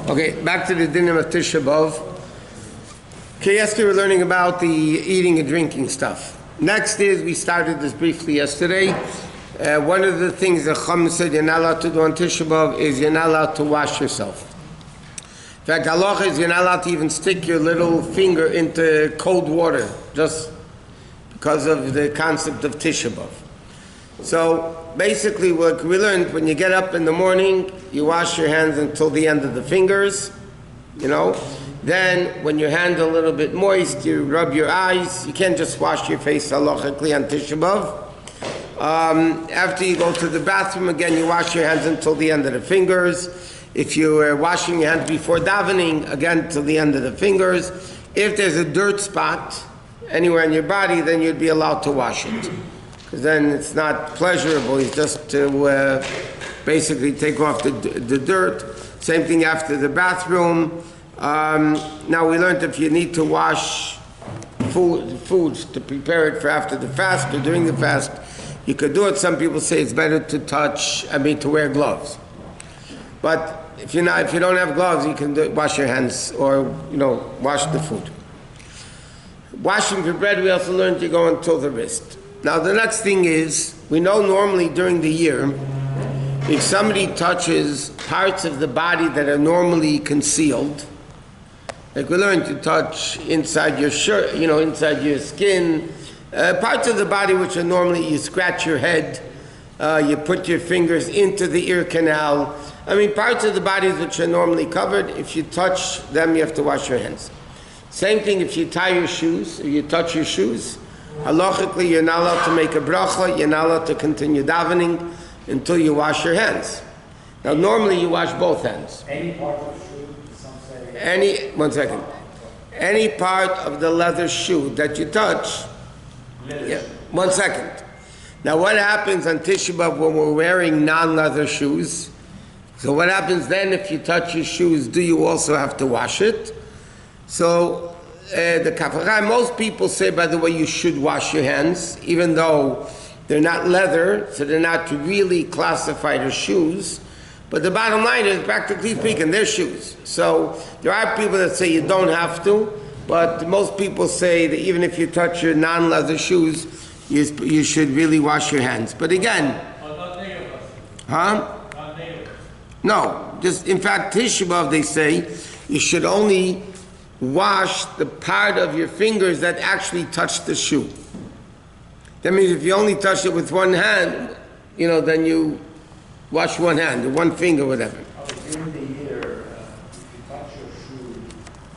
Okay, back to the dinner of Tisha B'Av. Okay, yesterday we were learning about the eating and drinking stuff. Next is, we started this briefly yesterday. One of the things that Chum said you're not allowed to do on Tisha B'Av is you're not allowed to wash yourself. In fact, halacha is you're not allowed to even stick your little finger into cold water, just because of the concept of Tisha B'Av. So basically what we learned, when you get up in the morning, you wash your hands until the end of the fingers, Then when your hands are a little bit moist, you rub your eyes. You can't just wash your face halachically on Tisha B'Av. After you go to the bathroom again, you wash your hands until the end of the fingers. If you are washing your hands before davening, again till the end of the fingers. If there's a dirt spot anywhere in your body, then you'd be allowed to wash it. Because then it's not pleasurable, it's just to basically take off the dirt. Same thing after the bathroom. Now we learned if you need to wash foods to prepare it for after the fast or during the fast, you could do it. Some people say it's better to to wear gloves. But if you don't have gloves, you can wash your hands or wash the food. Washing for bread, we also learned you go until the wrist. Now the next thing is, we know normally during the year, if somebody touches parts of the body that are normally concealed, like we learned to touch inside your shirt, inside your skin, parts of the body which are normally, you scratch your head, you put your fingers into the ear canal. Parts of the body which are normally covered, if you touch them, you have to wash your hands. Same thing if you tie your shoes, or you touch your shoes. Halachically, you're not allowed to make a bracha, you're not allowed to continue davening until you wash your hands. Now normally you wash both hands. Any part of the shoe, some say? Any part of the leather shoe that you touch. Yeah, 1 second. Now what happens on Tisha B'Av when we're wearing non-leather shoes? So what happens then if you touch your shoes? Do you also have to wash it? So the Kafara, most people say, by the way, you should wash your hands, even though they're not leather, so they're not really classified as shoes. But the bottom line is, practically speaking, they're shoes. So there are people that say you don't have to, but most people say that even if you touch your non-leather shoes, you should really wash your hands. But again, no, just in fact, Tisha B'Av, they say you should only wash the part of your fingers that actually touch the shoe. That means if you only touch it with one hand, then you wash one hand, or one finger, whatever. During the year, if you touch your shoe,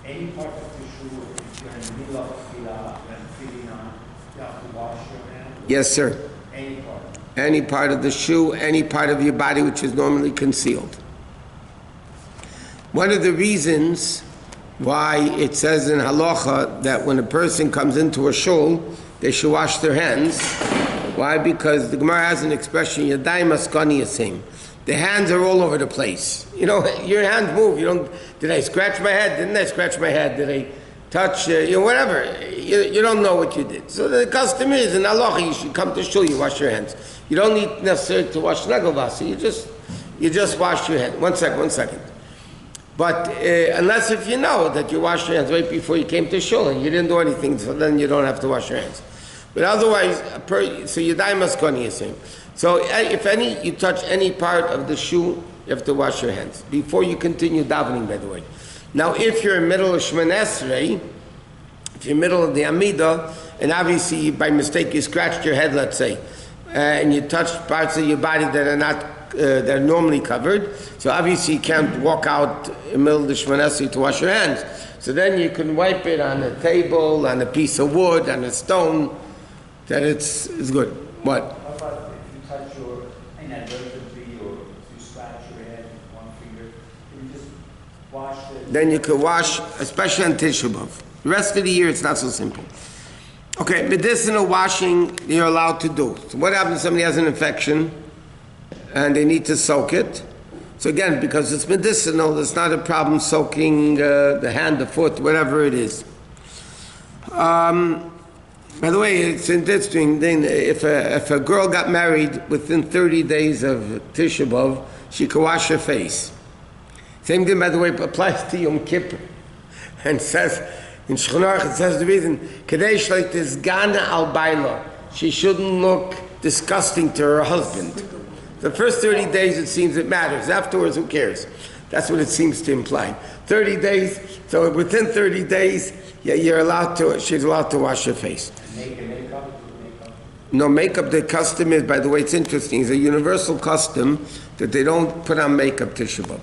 any part of the shoe, if you're in the middle of tefillah and feeling on, you have to wash your hand? Yes, sir. Any part? Any part of the shoe, any part of your body which is normally concealed. One of the reasons why it says in halacha that when a person comes into a shul, they should wash their hands. Why? Because the Gemara has an expression, Yadayim askani yasim. The hands are all over the place. Your hands move. Did I scratch my head? Didn't I scratch my head? Did I touch, whatever. You don't know what you did. So the custom is, in halacha, you should come to shul, you wash your hands. You don't need necessarily to wash nagelvasa. You just wash your hands. 1 second. But unless if you know that you washed your hands right before you came to shul and you didn't do anything, so then you don't have to wash your hands. But otherwise, so Yadai Maskoni is saying. So if you touch any part of the shoe, you have to wash your hands before you continue davening, by the way. Now if you're in middle of Shemon Esrei, if you're in middle of the Amidah, and obviously by mistake you scratched your head, let's say, and you touched parts of your body that are not they're normally covered, so obviously you can't walk out in the middle of the Shemon Esrei to wash your hands. So then you can wipe it on a table, on a piece of wood, on a stone, that it's good. What? How about if you touch your inadvertently or if you scratch your head with one finger, you just wash it? Then you could wash, especially on Tisha B'Av. The rest of the year it's not so simple. Okay, medicinal washing you're allowed to do. So what happens if somebody has an infection and they need to soak it? So again, because it's medicinal, it's not a problem soaking the hand, the foot, whatever it is. By the way, it's interesting, if a girl got married within 30 days of Tisha B'Av, she could wash her face. Same thing, by the way, applies to Yom Kippur. And says, in Shulchan Aruch, it says the reason, Kadesh like this Gana al Baila. She shouldn't look disgusting to her husband. The first 30 days, it seems it matters. Afterwards, who cares? That's what it seems to imply. 30 days, so within 30 days, she's allowed to wash her face. Makeup? No, makeup, the custom is, by the way, it's interesting, it's a universal custom that they don't put on makeup Tisha B'Av.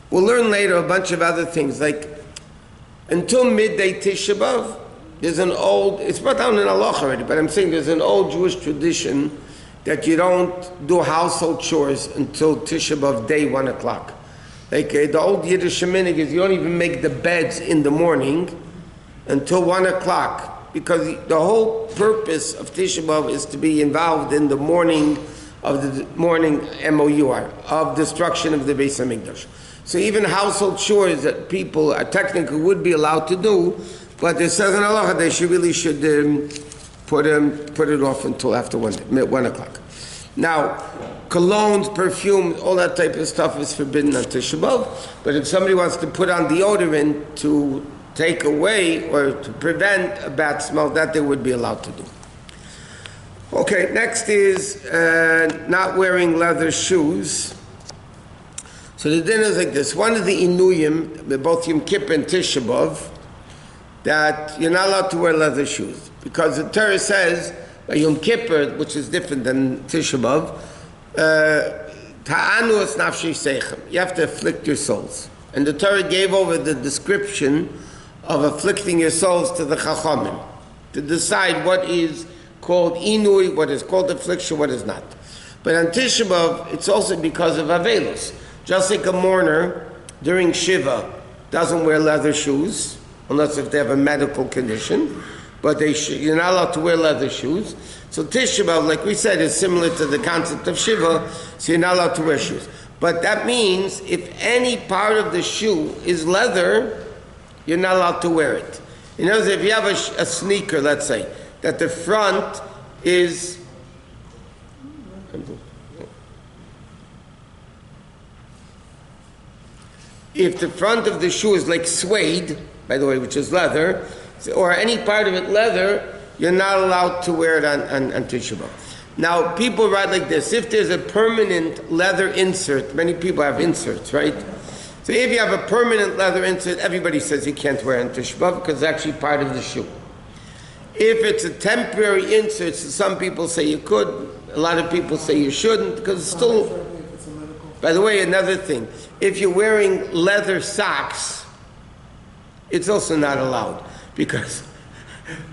We'll learn later a bunch of other things, like until midday Tisha B'Av, there's an old, it's brought down in halacha already, but I'm saying there's an old Jewish tradition that you don't do household chores until Tisha B'Av day 1 o'clock. Like the old Yiddish minhag is you don't even make the beds in the morning until 1 o'clock, because the whole purpose of Tisha B'Av is to be involved in the morning of the morning MOUR, of destruction of the Beis Hamikdash. So even household chores that people technically would be allowed to do, but it says in halacha they should put it off until after 1 o'clock. Now, colognes, perfume, all that type of stuff is forbidden on Tisha B'Av, but if somebody wants to put on deodorant to take away or to prevent a bad smell, that they would be allowed to do. Okay, next is not wearing leather shoes. So the din is like this. One of the inuyim, both Yom Kippur and Tisha B'Av, that you're not allowed to wear leather shoes. Because the Torah says, by Yom Kippur, which is different than Tisha B'Av, ta'anu es nafshi seichem. You have to afflict your souls. And the Torah gave over the description of afflicting your souls to the Chachamim, to decide what is called inui, what is called affliction, what is not. But on Tisha B'Av, it's also because of Avelos. Just like a mourner during Shiva doesn't wear leather shoes, unless if they have a medical condition, but you're not allowed to wear leather shoes. So Tisha B'Av, like we said, is similar to the concept of Shiva, so you're not allowed to wear shoes. But that means if any part of the shoe is leather, you're not allowed to wear it. In other words, if you have a sneaker, let's say, that the front is... If the front of the shoe is like suede, by the way, which is leather, or any part of it leather, you're not allowed to wear it on Tisha B'Av. Now, people write like this: if there's a permanent leather insert, many people have inserts, right? So if you have a permanent leather insert, everybody says you can't wear it on Tisha B'Av because it's actually part of the shoe. If it's a temporary insert, so some people say you could, a lot of people say you shouldn't, because it's still... By the way, another thing, if you're wearing leather socks, it's also not allowed, because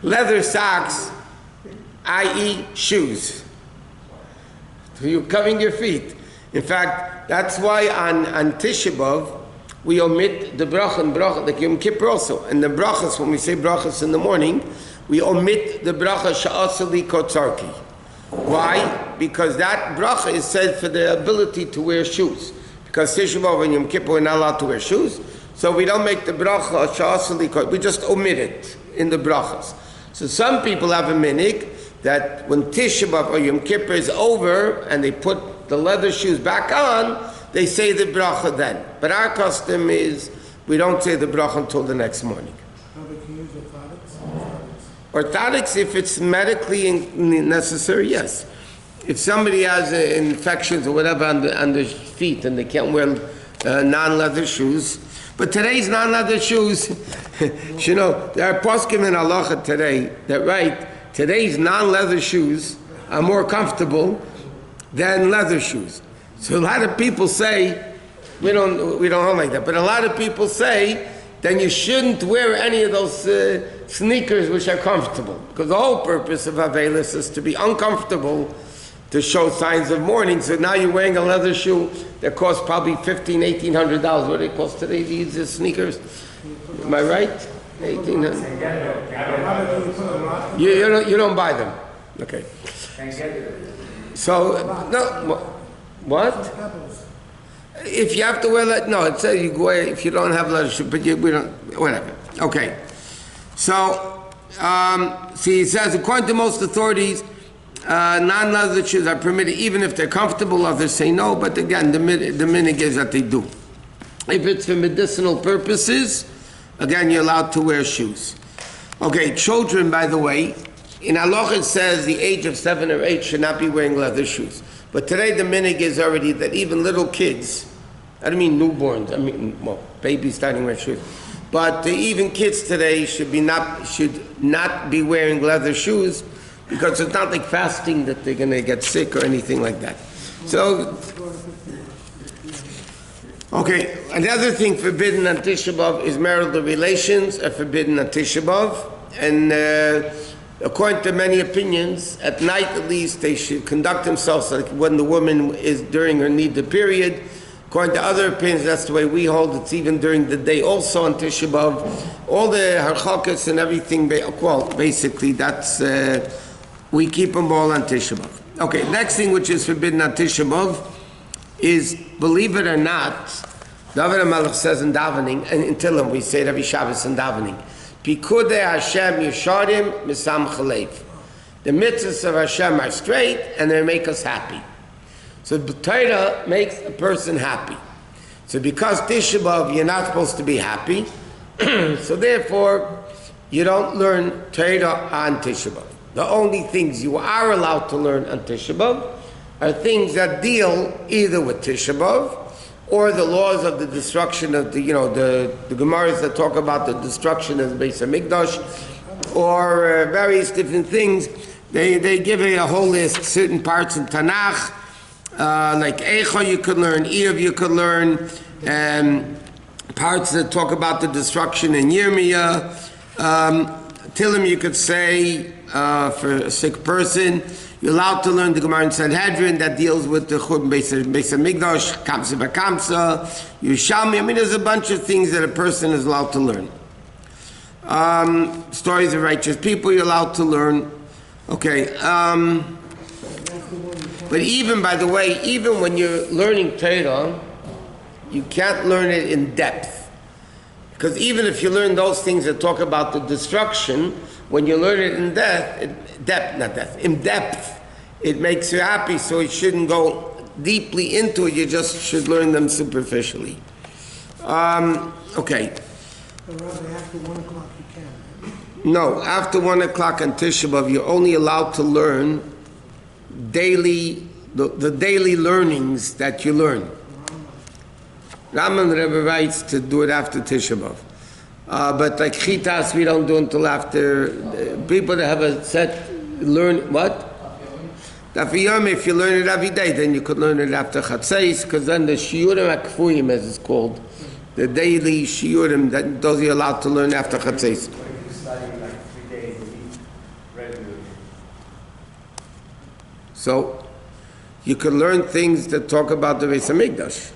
leather socks, i.e. shoes, so you're covering your feet. In fact, that's why on Tisha B'Av, we omit the bracha and bracha, like Yom Kippur also. And the brachas, when we say brachas in the morning, we omit the bracha sha'asali kotzarki. Why? Because that bracha is said for the ability to wear shoes. Because Tisha B'Av and Yom Kippur we're not allowed to wear shoes, so we don't make the bracha sha'asali kotzarki. We just omit it in the brachas. So some people have a minhag that when Tisha B'Av or Yom Kippur is over and they put the leather shoes back on, they say the bracha then. But our custom is we don't say the bracha until the next morning. Orthotics, if it's medically necessary, yes. If somebody has infections or whatever on the feet and they can't wear non-leather shoes, but today's non-leather shoes, you know, there are poskim in halacha today that write today's non-leather shoes are more comfortable than leather shoes. So a lot of people say, we don't hold like that, but a lot of people say then you shouldn't wear any of those sneakers which are comfortable, because the whole purpose of Avelis is to be uncomfortable to show signs of mourning. So now you're wearing a leather shoe that costs probably $1,500. What do they cost today, these sneakers? Am I right? $1,800. You don't buy them. Okay. So, no, what? If you have to wear that, no, it says you go away if you don't have leather shoes, but we don't, whatever. Okay. So, see, it says, according to most authorities, non-leather shoes are permitted even if they're comfortable. Others say no, but again, the minhag is that they do. If it's for medicinal purposes, again, you're allowed to wear shoes. Okay, children, by the way, in halacha it says the age of 7 or 8 should not be wearing leather shoes. But today the minhag is already that even little kids, I don't mean newborns, I mean, well, babies starting to wear shoes. But even kids today should not be wearing leather shoes, because it's not like fasting that they're going to get sick or anything like that. So, okay, another thing forbidden on Tisha B'Av is marital relations are forbidden on Tisha B'Av. And according to many opinions, at night at least, they should conduct themselves like when the woman is during her need period. According to other opinions, that's the way we hold. It's even during the day also on Tisha B'Av. All the halachos and everything, well, basically, that's, we keep them all on Tisha B'Av. Okay, next thing which is forbidden on Tisha B'Av is, believe it or not, David HaMelech says in davening, and in Tillim we say it every Shabbos in davening, Pikudei Hashem Yesharim Misam Chalev. The mitzvahs of Hashem are straight and they make us happy. So the Torah makes a person happy. So because Tisha B'Av, you're not supposed to be happy, so therefore you don't learn Torah on Tisha B'Av. The only things you are allowed to learn on Tisha B'Av are things that deal either with Tisha B'Av or the laws of the destruction of the Gemaras that talk about the destruction of the Bais Hamikdash, or various different things. They give a whole list, certain parts in Tanakh, like Eicha you could learn, Eov you could learn, parts that talk about the destruction in Yirmiyah, Tillim you could say for a sick person. You're allowed to learn the Gemara in Sanhedrin that deals with the Churban Beis Hamikdash, Kamsa B'Kamsa, Yerushalmi. I mean, there's a bunch of things that a person is allowed to learn. Stories of righteous people you're allowed to learn. Okay. But even, by the way, even when you're learning Torah, you can't learn it in depth. Because even if you learn those things that talk about the destruction, when you learn it in depth, it makes you happy, so you shouldn't go deeply into it, you just should learn them superficially. Okay. After 1 o'clock you can. No, after 1 o'clock on Tisha B'Av, you're only allowed to learn daily, the daily learnings that you learn. Raman Rebbe writes to do it after Tisha B'Av. But like Chitas, we don't do until after. People that have a set, learn what? Daf Yom, if you learn it every day, then you could learn it after Chatzais, because then the Shiurim HaKfuyim, as it's called, the daily Shiurim, those you're allowed to learn after Chatzais. What if you study like 3 days a week regularly? So, you could learn things that talk about the Bais Hamikdash.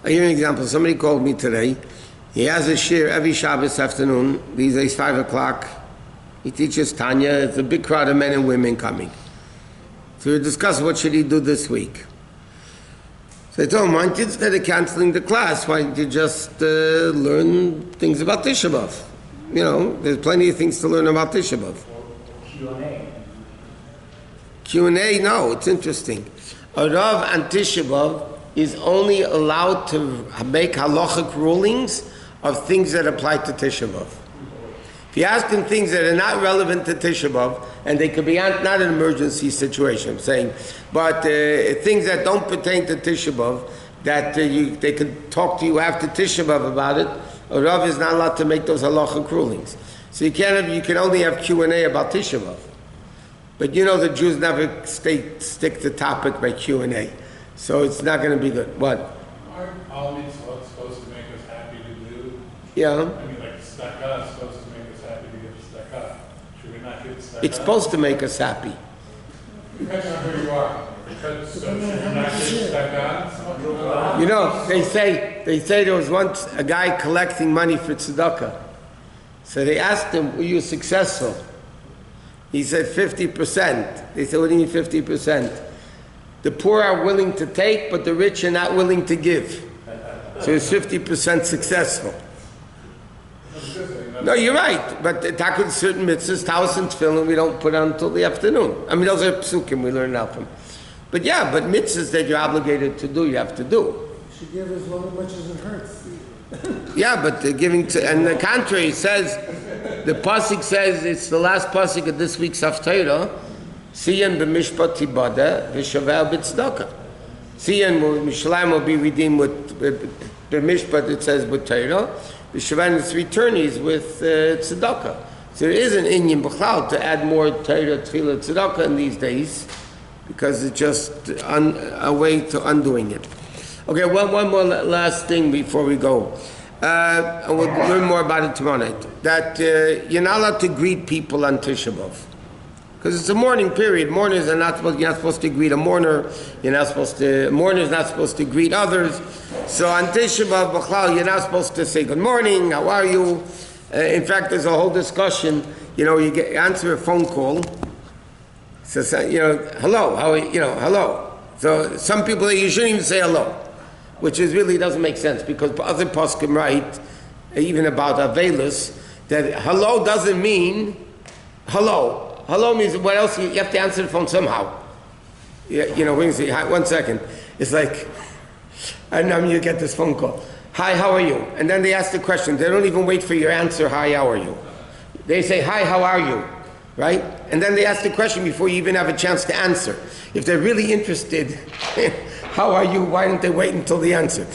I give you an example. Somebody called me today. He has a shir every Shabbos afternoon. These days, 5 o'clock. He teaches Tanya. It's a big crowd of men and women coming. So we discussed what should he do this week. So I told him, why don't you, instead of canceling the class, why don't you just learn things about Tisha B'Av? You know, there's plenty of things to learn about Tisha B'Av. Q&A. Q&A, no, it's interesting. A Rav on Tisha B'Av is only allowed to make halachic rulings of things that apply to Tisha B'Av. If you ask him things that are not relevant to Tisha B'Av, and they could be not an emergency situation, I'm saying, but things that don't pertain to Tisha B'Av, that they could talk to you after Tisha B'Av about it, a Rav is not allowed to make those halachic rulings. So you can only have Q&A about Tisha B'Av. But you know the Jews never stick to topic by Q&A. So it's not going to be good. What? Aren't all mitzvot supposed to make us happy to do? Yeah. I mean, like tzedakah is supposed to make us happy to give tzedakah. Should we not give tzedakah? It's supposed to make us happy. Depends on who you are. So should we not give tzedakah? You know, they say there was once a guy collecting money for tzedakah. So they asked him, were you successful? He said 50%. They said, what do you mean 50%? The poor are willing to take, but the rich are not willing to give. So it's 50% successful. No, you're right. But tackle certain mitzvahs, Taos and Tefillin, we don't put on until the afternoon. I mean, those are psukim we learn out from. But yeah, but mitzvahs that you're obligated to do, you have to do. should give as much as it hurts. Yeah, but they're giving to, and the contrary says, the pasuk says, it's the last pasuk of this week's Haftarah, Siyan b'mishpat tibada v'shavel b'tzedakah. Siyan Mishlam will be redeemed with b'mishpat, it says, with Torah, v'shavel its returnees with tzedakah. So there is an inyan b'chlal to add more Torah, tefillah, tzedakah in these days, because it's just a way to undoing it. Okay, one more last thing before we go. And we'll learn more about it tomorrow night. That you're not allowed to greet people on Tisha B'Av. Because it's a mourning period. Mourners are not supposed, you're not supposed to greet a mourner. Mourner's not supposed to greet others. So on Tisha B'Av, B'chlal, you're not supposed to say good morning, how are you? In fact, there's a whole discussion. You answer a phone call. So, hello, how are you? Hello. So some people, you shouldn't even say hello. Which really doesn't make sense, because other poskim write, even about Avelis, that hello doesn't mean hello. Hello means what else? You have to answer the phone somehow. When you say, hi, 1 second, it's like, and you get this phone call. Hi, how are you? And then they ask the question. They don't even wait for your answer, hi, how are you? They say, hi, how are you? Right? And then they ask the question before you even have a chance to answer. If they're really interested, how are you? Why don't they wait until the answer?